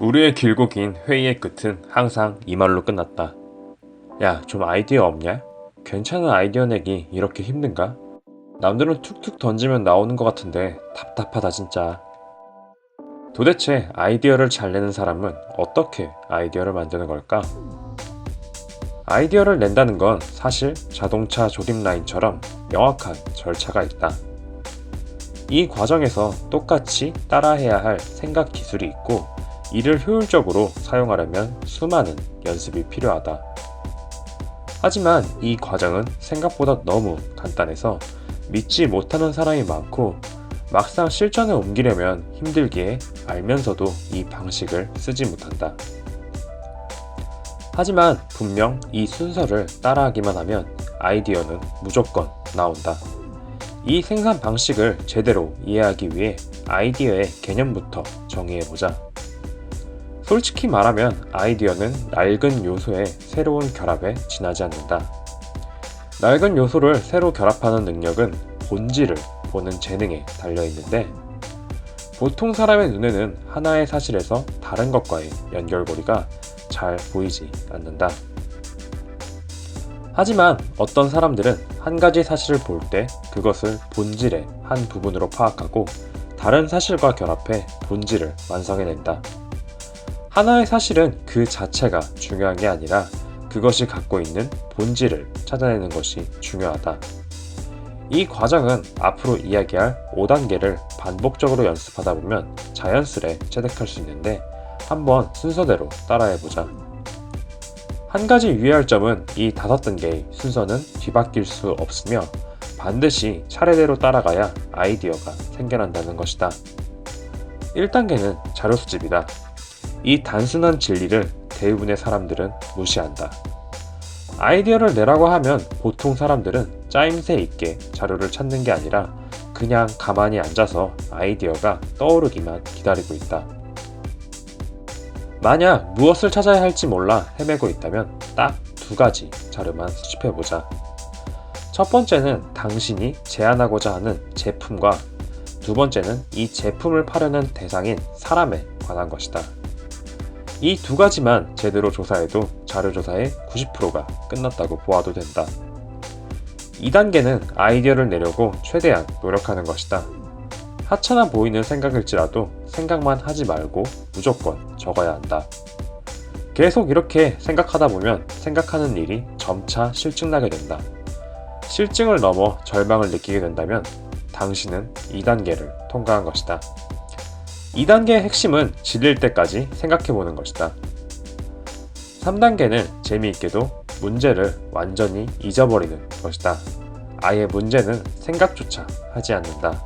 우리의 길고 긴 회의의 끝은 항상 이 말로 끝났다. 야, 좀 아이디어 없냐? 괜찮은 아이디어 내기 이렇게 힘든가? 남들은 툭툭 던지면 나오는 것 같은데 답답하다 진짜. 도대체 아이디어를 잘 내는 사람은 어떻게 아이디어를 만드는 걸까? 아이디어를 낸다는 건 사실 자동차 조립 라인처럼 명확한 절차가 있다. 이 과정에서 똑같이 따라해야 할 생각 기술이 있고 이를 효율적으로 사용하려면 수많은 연습이 필요하다. 하지만 이 과정은 생각보다 너무 간단해서 믿지 못하는 사람이 많고 막상 실전에 옮기려면 힘들기에 알면서도 이 방식을 쓰지 못한다. 하지만 분명 이 순서를 따라하기만 하면 아이디어는 무조건 나온다. 이 생산 방식을 제대로 이해하기 위해 아이디어의 개념부터 정의해보자. 솔직히 말하면 아이디어는 낡은 요소의 새로운 결합에 지나지 않는다. 낡은 요소를 새로 결합하는 능력은 본질을 보는 재능에 달려있는데 보통 사람의 눈에는 하나의 사실에서 다른 것과의 연결고리가 잘 보이지 않는다. 하지만 어떤 사람들은 한 가지 사실을 볼 때 그것을 본질의 한 부분으로 파악하고 다른 사실과 결합해 본질을 완성해낸다. 하나의 사실은 그 자체가 중요한 게 아니라 그것이 갖고 있는 본질을 찾아내는 것이 중요하다. 이 과정은 앞으로 이야기할 5단계를 반복적으로 연습하다 보면 자연스레 체득할 수 있는데 한번 순서대로 따라해보자. 한 가지 유의할 점은 이 5단계의 순서는 뒤바뀔 수 없으며 반드시 차례대로 따라가야 아이디어가 생겨난다는 것이다. 1단계는 자료 수집이다. 이 단순한 진리를 대부분의 사람들은 무시한다. 아이디어를 내라고 하면 보통 사람들은 짜임새 있게 자료를 찾는 게 아니라 그냥 가만히 앉아서 아이디어가 떠오르기만 기다리고 있다. 만약 무엇을 찾아야 할지 몰라 헤매고 있다면 딱 2가지 자료만 수집해보자. 첫 번째는 당신이 제안하고자 하는 제품과 두 번째는 이 제품을 파려는 대상인 사람에 관한 것이다. 이 2가지만 제대로 조사해도 자료조사의 90%가 끝났다고 보아도 된다. 2단계는 아이디어를 내려고 최대한 노력하는 것이다. 하찮아 보이는 생각일지라도 생각만 하지 말고 무조건 적어야 한다. 계속 이렇게 생각하다 보면 생각하는 일이 점차 실증나게 된다. 실증을 넘어 절망을 느끼게 된다면 당신은 2단계를 통과한 것이다. 2단계의 핵심은 질릴 때까지 생각해보는 것이다. 3단계는 재미있게도 문제를 완전히 잊어버리는 것이다. 아예 문제는 생각조차 하지 않는다.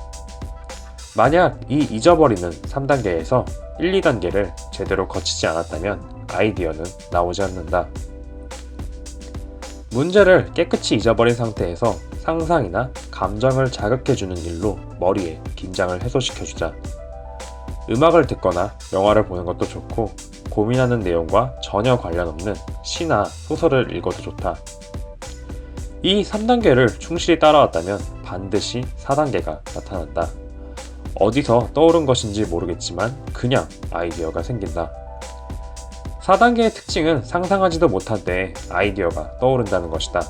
만약 이 잊어버리는 3단계에서 1, 2단계를 제대로 거치지 않았다면 아이디어는 나오지 않는다. 문제를 깨끗이 잊어버린 상태에서 상상이나 감정을 자극해주는 일로 머리에 긴장을 해소시켜주자. 음악을 듣거나 영화를 보는 것도 좋고 고민하는 내용과 전혀 관련 없는 시나 소설을 읽어도 좋다. 이 3단계를 충실히 따라왔다면 반드시 4단계가 나타난다. 어디서 떠오른 것인지 모르겠지만 그냥 아이디어가 생긴다. 4단계의 특징은 상상하지도 못한 때에 아이디어가 떠오른다는 것이다.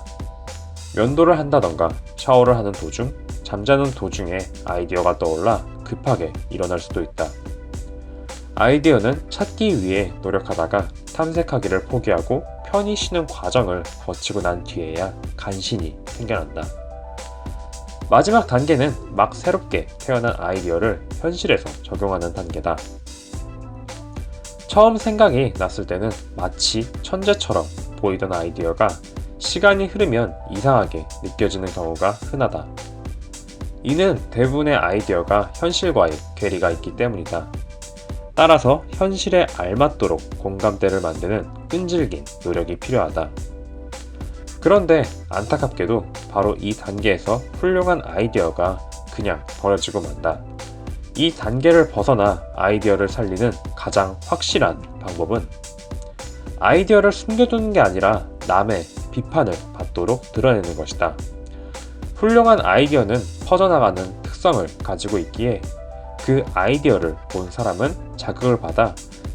면도를 한다던가 샤워를 하는 도중, 잠자는 도중에 아이디어가 떠올라 급하게 일어날 수도 있다. 아이디어는 찾기 위해 노력하다가 탐색하기를 포기하고 편히 쉬는 과정을 거치고 난 뒤에야 간신히 생겨난다. 마지막 단계는 막 새롭게 태어난 아이디어를 현실에서 적용하는 단계다. 처음 생각이 났을 때는 마치 천재처럼 보이던 아이디어가 시간이 흐르면 이상하게 느껴지는 경우가 흔하다. 이는 대부분의 아이디어가 현실과의 괴리가 있기 때문이다. 따라서 현실에 알맞도록 공감대를 만드는 끈질긴 노력이 필요하다. 그런데 안타깝게도 바로 이 단계에서 훌륭한 아이디어가 그냥 버려지고 만다. 이 단계를 벗어나 아이디어를 살리는 가장 확실한 방법은 아이디어를 숨겨두는 게 아니라 남의 비판을 받도록 드러내는 것이다. 훌륭한 아이디어는 퍼져나가는 특성을 가지고 있기에 그 아이디어를 본 사람은 자극을 받아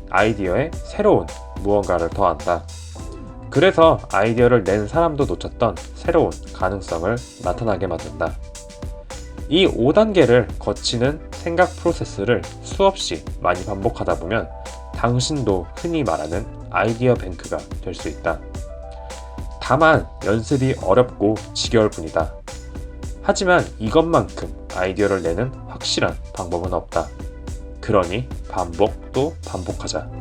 아이디어에 새로운 무언가를 더한다. 그래서 아이디어를 낸 사람도 놓쳤던 새로운 가능성을 나타나게 만든다. 이 5단계를 거치는 생각 프로세스를 수없이 많이 반복하다 보면 당신도 흔히 말하는 아이디어 뱅크가 될 수 있다. 다만 연습이 어렵고 지겨울 뿐이다. 하지만 이것만큼 아이디어를 내는 확실한 방법은 없다. 그러니 반복 또 반복하자.